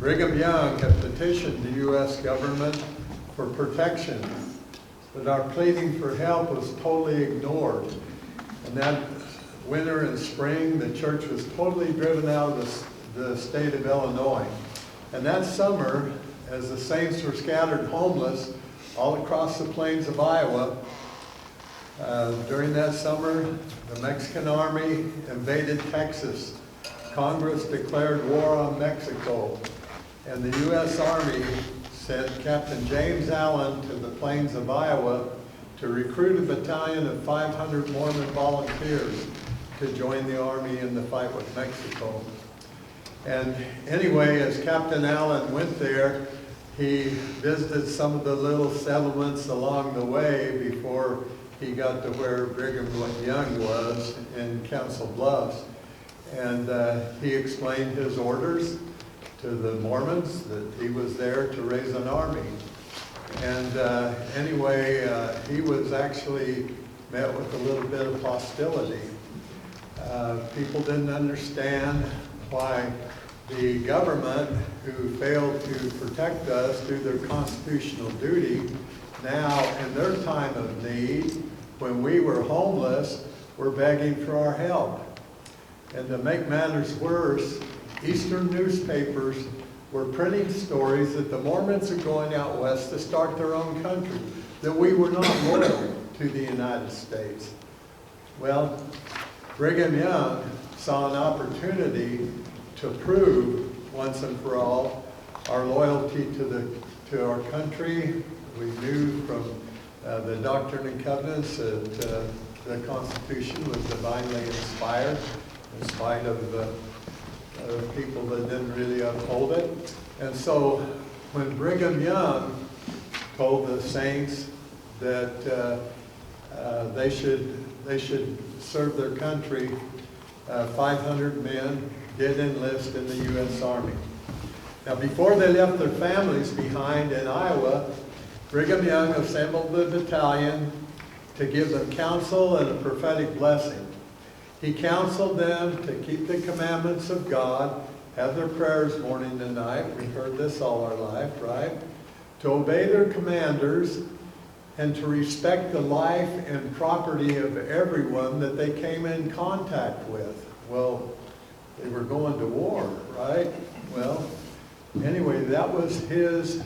Brigham Young had petitioned the U.S. government for protection, but our pleading for help was totally ignored. And that winter and spring, the church was totally driven out of the state of Illinois. And that summer, as the saints were scattered homeless all across the plains of Iowa, during that summer, the Mexican army invaded Texas. Congress declared war on Mexico, and the U.S. Army sent Captain James Allen to the plains of Iowa to recruit a battalion of 500 Mormon volunteers to join the army in the fight with Mexico. And anyway, as Captain Allen went there, he visited some of the little settlements along the way before he got to where Brigham Young was in Council Bluffs. And he explained his orders to the Mormons that he was there to raise an army. And anyway, he was actually met with a little bit of hostility. People didn't understand why the government, who failed to protect us through their constitutional duty, now in their time of need, when we were homeless, were begging for our help. And to make matters worse, Eastern newspapers were printing stories that the Mormons are going out west to start their own country, that we were not loyal to the United States. Well, Brigham Young saw an opportunity to prove once and for all our loyalty to our country. We knew from the Doctrine and Covenants that the Constitution was divinely inspired, in spite of people that didn't really uphold it. And so when Brigham Young told the saints that they should serve their country, 500 men did enlist in the U.S. Army. Now, before they left their families behind in Iowa, Brigham Young assembled the battalion to give them counsel and a prophetic blessing. He counseled them to keep the commandments of God, have their prayers morning and night. We've heard this all our life, right? To obey their commanders and to respect the life and property of everyone that they came in contact with. Well, they were going to war, right? Well, anyway, that was his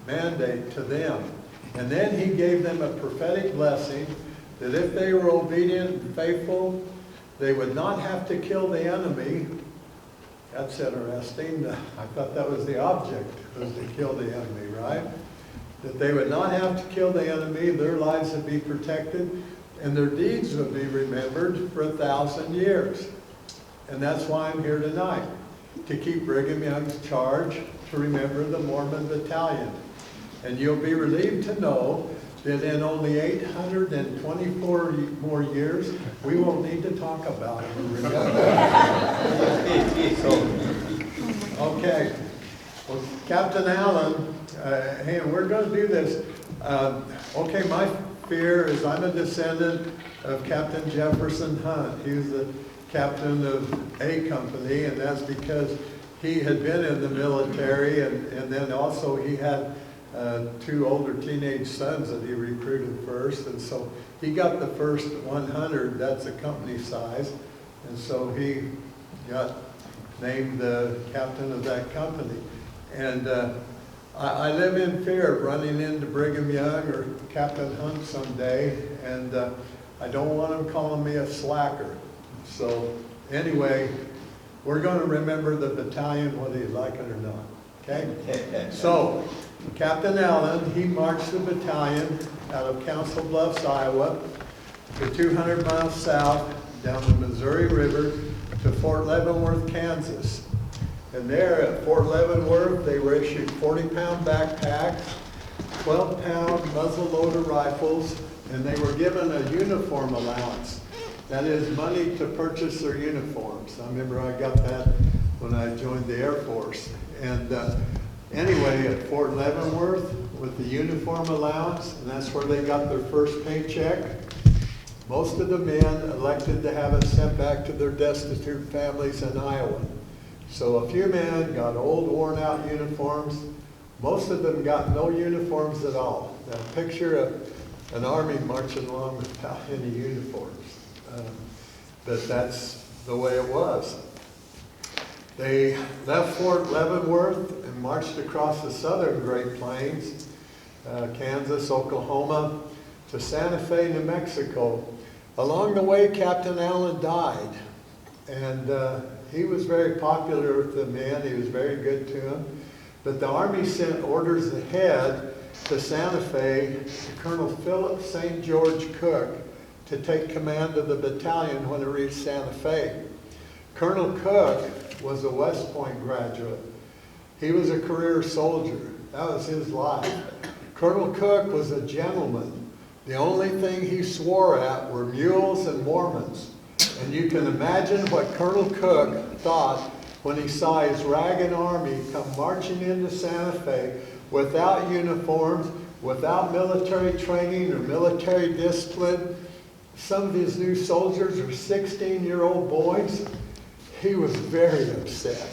mandate to them. And then he gave them a prophetic blessing that if they were obedient and faithful, they would not have to kill the enemy. That's interesting. I thought that was the object, was to kill the enemy, right? That they would not have to kill the enemy, their lives would be protected, and their deeds would be remembered for 1,000 years. And that's why I'm here tonight, to keep Brigham Young's charge, to remember the Mormon Battalion. And you'll be relieved to know that in only 824 more years, we won't need to talk about it. So, okay. Well, Captain Allen, hey, we're going to do this. Okay, my fear is I'm a descendant of Captain Jefferson Hunt. He was the captain of A Company, and that's because he had been in the military, and then also he had 2 older teenage sons that he recruited first, and so he got the first 100, that's a company size, and so he got named the captain of that company. And I live in fear of running into Brigham Young or Captain Hunt someday, and I don't want him calling me a slacker. So anyway, we're going to remember the battalion whether you like it or not, okay? So Captain Allen, he marched the battalion out of Council Bluffs, Iowa, to 200 miles south down the Missouri River to Fort Leavenworth, Kansas. And there at Fort Leavenworth, they were issued 40-pound backpacks, 12-pound muzzle-loader rifles, and they were given a uniform allowance. That is money to purchase their uniforms. I remember I got that when I joined the Air Force. And anyway, at Fort Leavenworth, with the uniform allowance, and that's where they got their first paycheck, most of the men elected to have it sent back to their destitute families in Iowa. So a few men got old, worn out uniforms. Most of them got no uniforms at all. Now picture an army marching along without any uniforms. But that's the way it was. They left Fort Leavenworth and marched across the southern Great Plains, Kansas, Oklahoma, to Santa Fe, New Mexico. Along the way, Captain Allen died, and he was very popular with the men. He was very good to them. But the Army sent orders ahead to Santa Fe to Colonel Philip St. George Cook to take command of the battalion when it reached Santa Fe. Colonel Cook was a West Point graduate. He was a career soldier. That was his life. Colonel Cook was a gentleman. The only thing he swore at were mules and Mormons. And you can imagine what Colonel Cook thought when he saw his ragged army come marching into Santa Fe without uniforms, without military training or military discipline. Some of his new soldiers are 16-year-old boys. He was very upset.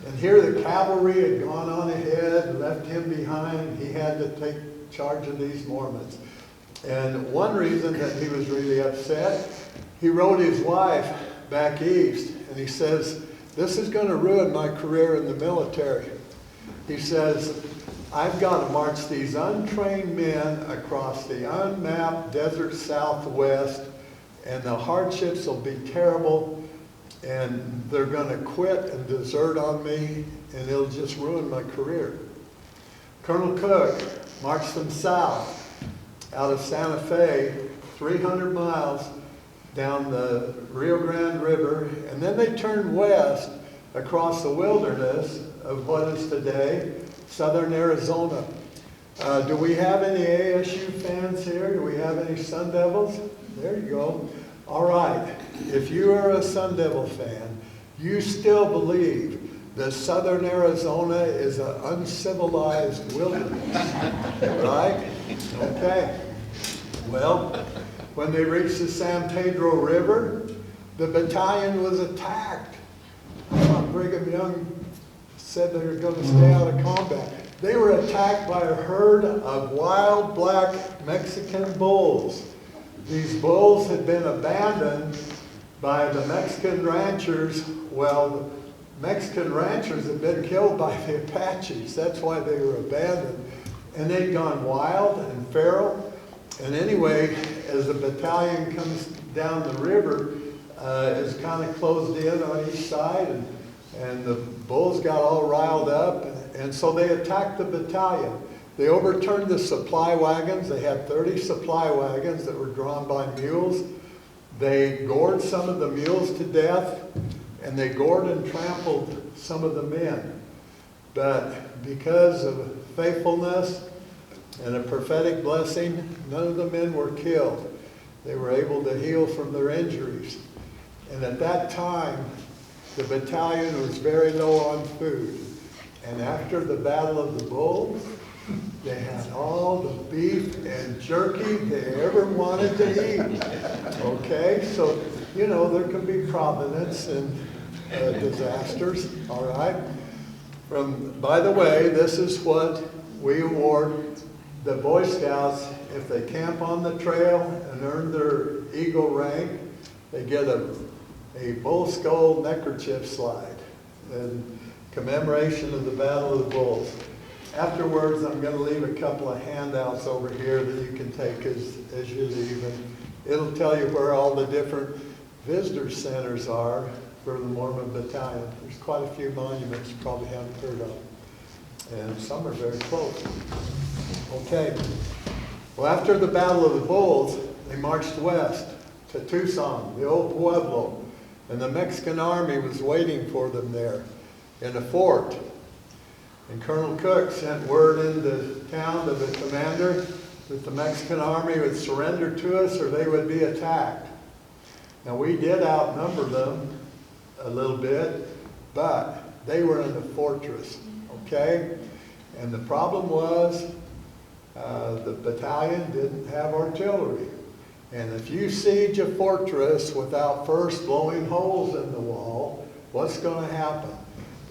And here the cavalry had gone on ahead and left him behind. He had to take charge of these Mormons. And one reason that he was really upset, he wrote his wife back east, and he says, "This is going to ruin my career in the military." He says, "I've got to march these untrained men across the unmapped desert Southwest, and the hardships will be terrible, and they're going to quit and desert on me, and it'll just ruin my career." Colonel Cook marched them south out of Santa Fe, 300 miles down the Rio Grande River, and then they turned west across the wilderness of what is today southern Arizona. Do we have any ASU fans here? Do we have any Sun Devils? There you go. All right, if you are a Sun Devil fan, you still believe that southern Arizona is an uncivilized wilderness, right? Okay. Well, when they reached the San Pedro River, the battalion was attacked. Brigham Young said they were going to stay out of combat. They were attacked by a herd of wild black Mexican bulls. These bulls had been abandoned by the Mexican ranchers. Well, the Mexican ranchers had been killed by the Apaches. That's why they were abandoned. And they'd gone wild and feral. And anyway, as the battalion comes down the river, it's kind of closed in on each side, and the bulls got all riled up, and so they attacked the battalion. They overturned the supply wagons. They had 30 supply wagons that were drawn by mules. They gored some of the mules to death, and they gored and trampled some of the men. But because of faithfulness and a prophetic blessing, none of the men were killed. They were able to heal from their injuries. And at that time, the battalion was very low on food. And after the Battle of the Bulls, they had all the beef and jerky they ever wanted to eat. Okay, so, you know, there can be providence in disasters, all right? By the way, this is what we award the Boy Scouts if they camp on the trail and earn their Eagle rank. They get a bull skull neckerchief slide in commemoration of the Battle of the Bulls. Afterwards, I'm going to leave a couple of handouts over here that you can take as you leave, and it'll tell you where all the different visitor centers are for the Mormon Battalion. There's quite a few monuments you probably haven't heard of, and some are very close. Okay. Well, after the Battle of the Bulls, they marched west to Tucson, the old Pueblo, and the Mexican army was waiting for them there in a fort. And Colonel Cook sent word into town to the commander that the Mexican army would surrender to us or they would be attacked. Now, we did outnumber them a little bit, but they were in the fortress, okay? And the problem was the battalion didn't have artillery. And if you siege a fortress without first blowing holes in the wall, what's going to happen?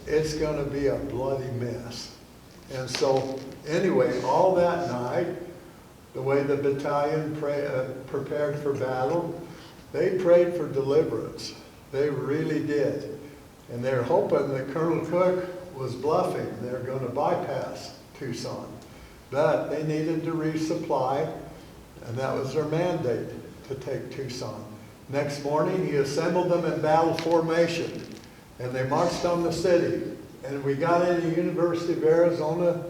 it's going to be a bloody mess. And so, anyway, all that night, the way the battalion prepared for battle, they prayed for deliverance. They really did. And they're hoping that Colonel Cook was bluffing. They're going to bypass Tucson. But they needed to resupply, and that was their mandate, to take Tucson. Next morning, he assembled them in battle formation, and they marched on the city. And we got into University of Arizona,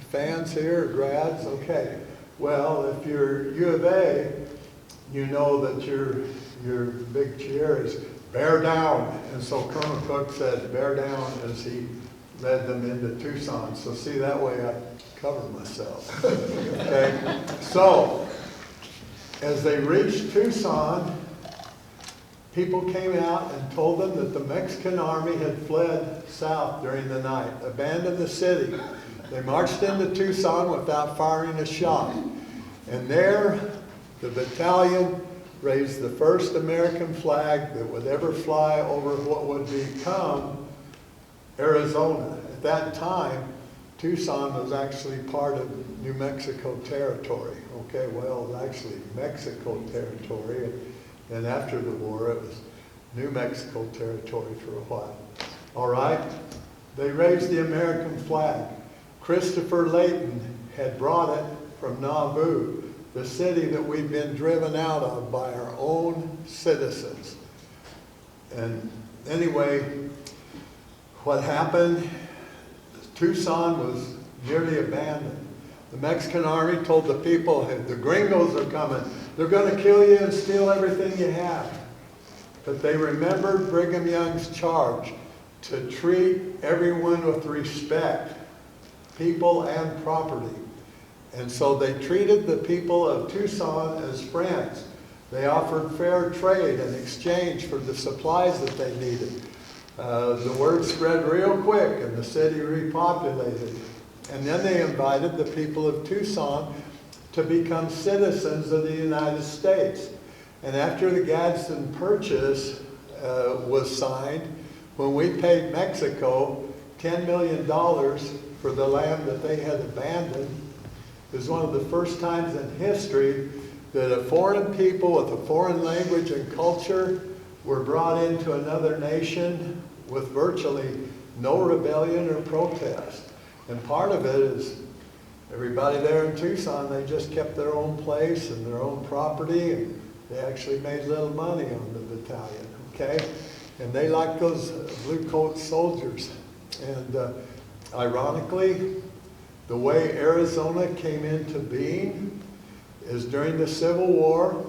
fans here, grads, okay. Well, if you're U of A, you know that your big cheer is bear down. And so Colonel Cook said bear down as he led them into Tucson. So see, that way I cover myself. Okay, so as they reached Tucson, people came out and told them that the Mexican army had fled south during the night, abandoned the city. They marched into Tucson without firing a shot. And there, the battalion raised the first American flag that would ever fly over what would become Arizona. At that time, Tucson was actually part of New Mexico territory. Okay, well, it was actually Mexico territory. And after the war, it was New Mexico territory for a while. All right, they raised the American flag. Christopher Layton had brought it from Nauvoo, the city that we've been driven out of by our own citizens. And anyway, what happened, Tucson was nearly abandoned. The Mexican army told the people, hey, the gringos are coming. They're going to kill you and steal everything you have. But they remembered Brigham Young's charge to treat everyone with respect, people and property. And so they treated the people of Tucson as friends. They offered fair trade in exchange for the supplies that they needed. The word spread real quick and the city repopulated. And then they invited the people of Tucson to become citizens of the United States. And after the Gadsden Purchase was signed, when we paid Mexico $10 million for the land that they had abandoned, it was one of the first times in history that a foreign people with a foreign language and culture were brought into another nation with virtually no rebellion or protest. And part of it is everybody there in Tucson, they just kept their own place and their own property, and they actually made little money on the battalion, okay? And they liked those blue coat soldiers. And ironically, the way Arizona came into being is during the Civil War.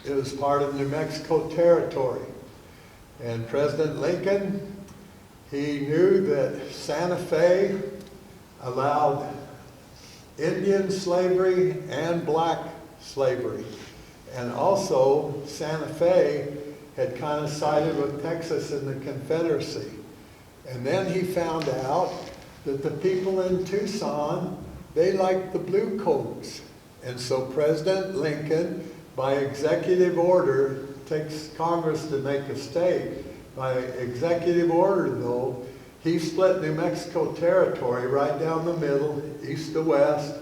It was part of New Mexico territory. And President Lincoln, he knew that Santa Fe allowed Indian slavery and black slavery. And also, Santa Fe had kind of sided with Texas in the Confederacy. And then he found out that the people in Tucson, they liked the blue coats. And so President Lincoln, by executive order, takes Congress to make a state. By executive order, though, he split New Mexico territory right down the middle, east to west.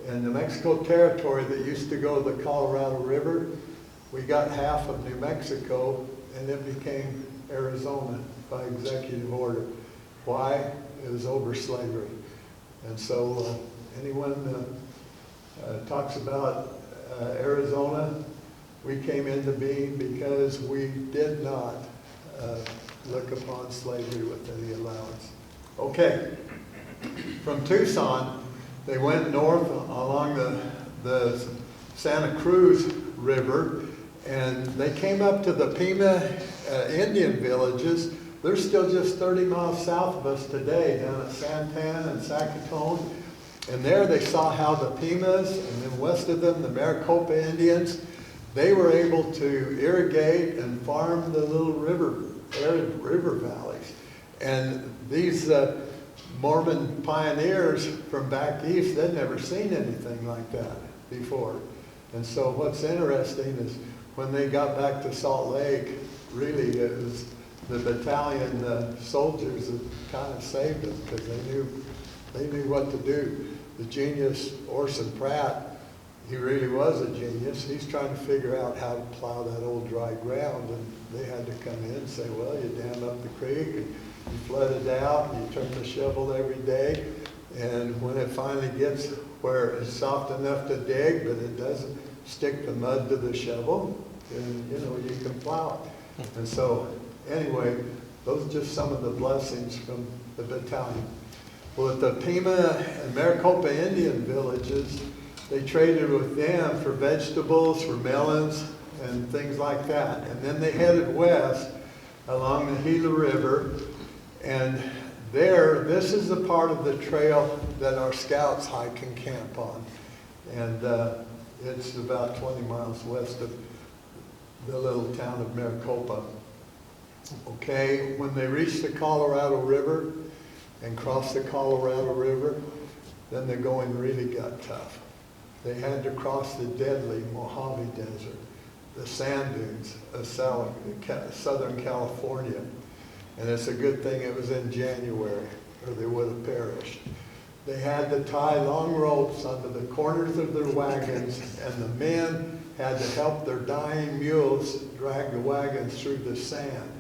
And New Mexico territory that used to go to the Colorado River, we got half of New Mexico, and it became Arizona by executive order. Why? It was over slavery. And so anyone talks about Arizona, we came into being because we did not look upon slavery with any allowance. Okay, from Tucson, they went north along the Santa Cruz River, and they came up to the Pima Indian villages. They're still just 30 miles south of us today, down at Santan and Zacatone. And there they saw how the Pimas, and then west of them, the Maricopa Indians, they were able to irrigate and farm the little arid river valleys. And these Mormon pioneers from back east, they'd never seen anything like that before. And so what's interesting is when they got back to Salt Lake, really it was the battalion soldiers that kind of saved them because they knew what to do. The genius Orson Pratt, he really was a genius. He's trying to figure out how to plow that old dry ground, and they had to come in and say, well, you dam up the creek and you flood it out, and you turn the shovel every day, and when it finally gets where it's soft enough to dig, but it doesn't stick the mud to the shovel, then you can plow it. And so anyway, those are just some of the blessings from the battalion. Well, at the Pima and Maricopa Indian villages, they traded with them for vegetables, for melons, and things like that. And then they headed west along the Gila River, and there, this is the part of the trail that our scouts hike and camp on. And it's about 20 miles west of the little town of Maricopa. Okay, when they reach the Colorado River and cross the Colorado River, then the going really got tough. They had to cross the deadly Mojave Desert, the sand dunes of Southern California. And it's a good thing it was in January, or they would have perished. They had to tie long ropes onto the corners of their wagons, and the men had to help their dying mules drag the wagons through the sand.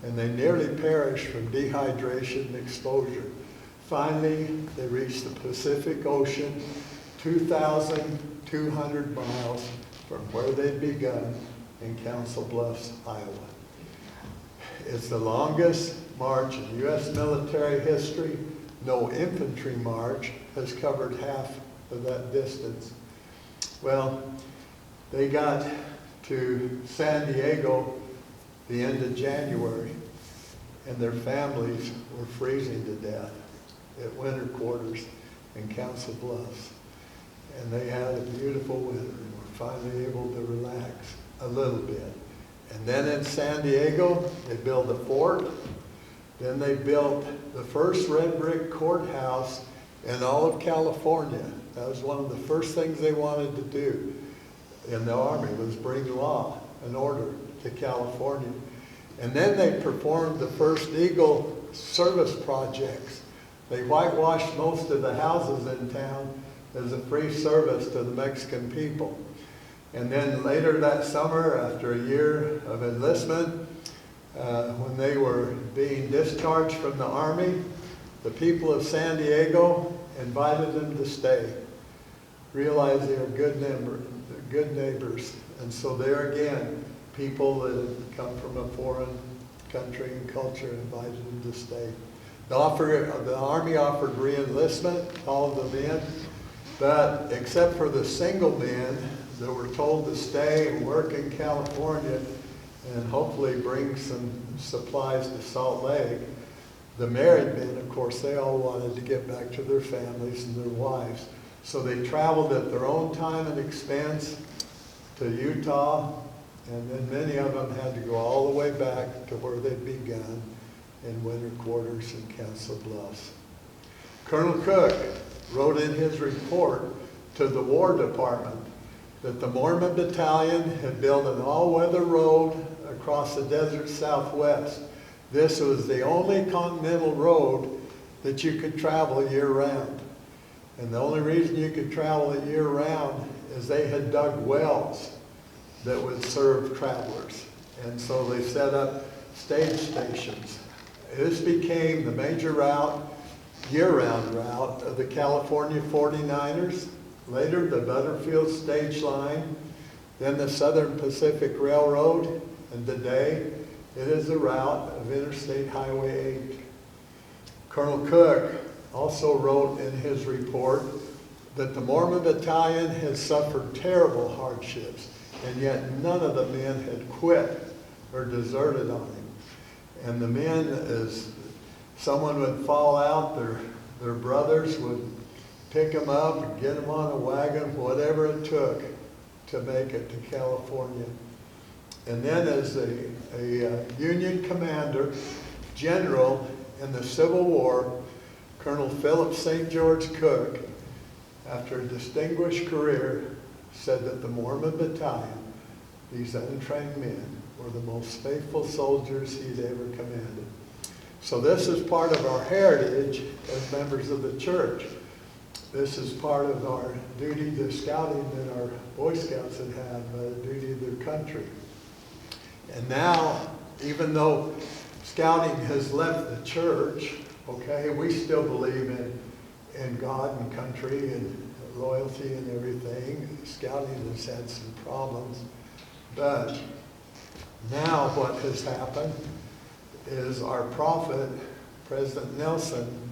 And they nearly perished from dehydration and exposure. Finally, they reached the Pacific Ocean, 2,200 miles from where they'd begun in Council Bluffs, Iowa. It's the longest march in U.S. military history. No infantry march has covered half of that distance. Well, they got to San Diego the end of January, and their families were freezing to death at winter quarters in Council Bluffs. And they had a beautiful winter and were finally able to relax a little bit. And then in San Diego, they built a fort. Then they built the first red brick courthouse in all of California. That was one of the first things they wanted to do in the Army, was bring law and order to California. And then they performed the first Eagle service projects. They whitewashed most of the houses in town as a free service to the Mexican people. And then later that summer, after a year of enlistment, when they were being discharged from the Army, the people of San Diego invited them to stay, realized they were good neighbors. And so there again, people that had come from a foreign country and culture invited them to stay. The Army offered re-enlistment to all of the men, but except for the single men that were told to stay and work in California and hopefully bring some supplies to Salt Lake, the married men, of course, they all wanted to get back to their families and their wives. So they traveled at their own time and expense to Utah, and then many of them had to go all the way back to where they'd begun in winter quarters in Council Bluffs. Colonel Cook wrote in his report to the War Department that the Mormon Battalion had built an all-weather road across the desert southwest. This was the only continental road that you could travel year-round. And the only reason you could travel it year-round is they had dug wells that would serve travelers. And so they set up stage stations. This became the major route, year-round route of the California 49ers, later the Butterfield Stage Line, then the Southern Pacific Railroad, and today it is the route of Interstate Highway 8. Colonel Cook also wrote in his report that the Mormon Battalion had suffered terrible hardships, and yet none of the men had quit or deserted on him. And the men, as someone would fall out, their brothers would pick them up and get them on a wagon, whatever it took to make it to California. And then as a Union commander, general in the Civil War, Colonel Philip St. George Cook, after a distinguished career, said that the Mormon Battalion, these untrained men, were the most faithful soldiers he'd ever commanded. So this is part of our heritage as members of the church. This is part of our duty to scouting that our Boy Scouts had had, duty to their country. And now, even though scouting has left the church, okay, we still believe in God and country and loyalty and everything. Scouting has had some problems. But now what has happened is our prophet, President Nelson,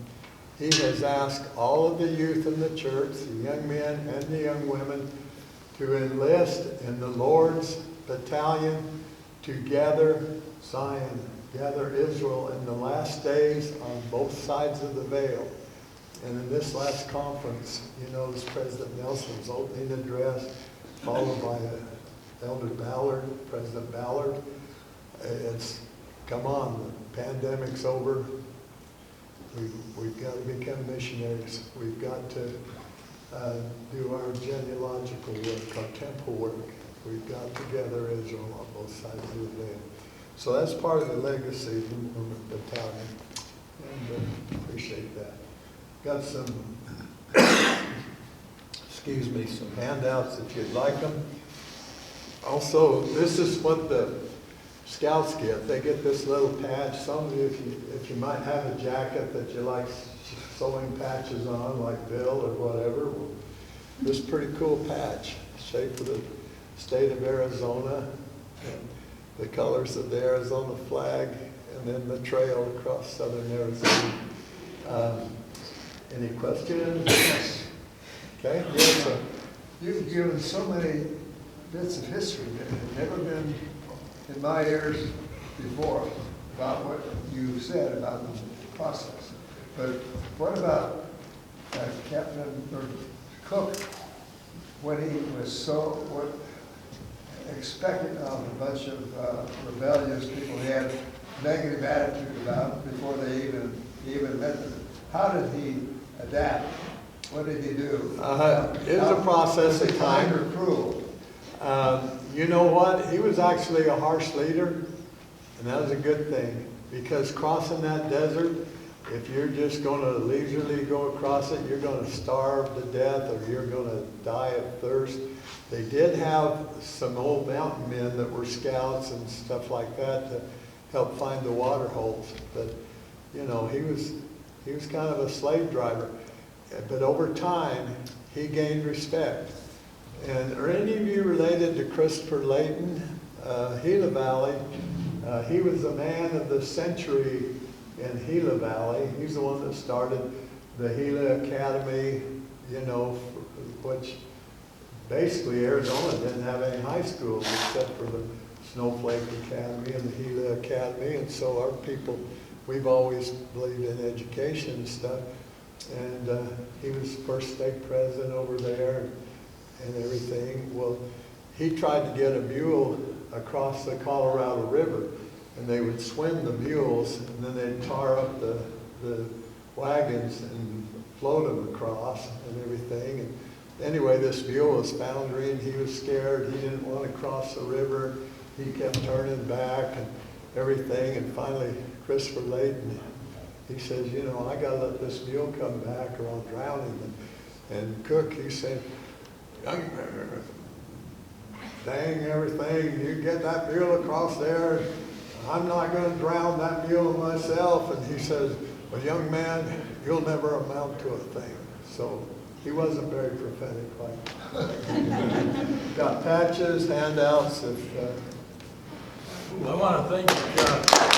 he has asked all of the youth in the church, the young men and the young women, to enlist in the Lord's battalion to gather Zion, gather Israel in the last days on both sides of the veil. And in this last conference, you know, this President Nelson's opening address, followed by Elder Ballard, President Ballard. It's, come on, the pandemic's over. We've got to become missionaries. We've got to do our genealogical work, our temple work. We've got to gather Israel on both sides of the veil. So that's part of the legacy of the Mormon Battalion, and appreciate that. Got some, excuse me, some handouts if you'd like them. Also, this is what the Scouts get. They get this little patch. Some of you, if you might have a jacket that you like sewing patches on, like Bill or whatever, well, this pretty cool patch, shaped of the state of Arizona, and the colors of the Arizona flag, and then the trail across southern Arizona. Any questions? Okay. Yes, sir. You've given so many bits of history that have never been in my ears before about what you said about the process. But what about Captain Cook, when he was expectant of a bunch of rebellious people he had negative attitude about before they even met them? How did he adapt? What did he do? It was a process of time. Kind or cruel? You know what? He was actually a harsh leader, and that was a good thing, because crossing that desert, if you're just going to leisurely go across it, you're going to starve to death or you're going to die of thirst. They did have some old mountain men that were scouts and stuff like that to help find the water holes. But, you know, he was kind of a slave driver. But over time, he gained respect. And are any of you related to Christopher Layton, Gila Valley? He was the man of the century in Gila Valley. He's the one that started the Gila Academy, you know, which basically Arizona didn't have any high schools except for the Snowflake Academy and the Gila Academy. And so our people, we've always believed in education and stuff. And he was first stake president over there and everything. Well, he tried to get a mule across the Colorado River, and they would swim the mules, and then they'd tar up the wagons and float them across and everything. And anyway, this mule was foundering. He was scared. He didn't want to cross the river. He kept turning back and everything. And finally, Christopher Layton, he says, you know, I got to let this mule come back or I'll drown him. And Cook, he said, young man, dang everything, you get that mule across there, I'm not going to drown that mule myself. And he says, well, young man, you'll never amount to a thing. So he wasn't very prophetic like Got patches, handouts. I want to thank you, John.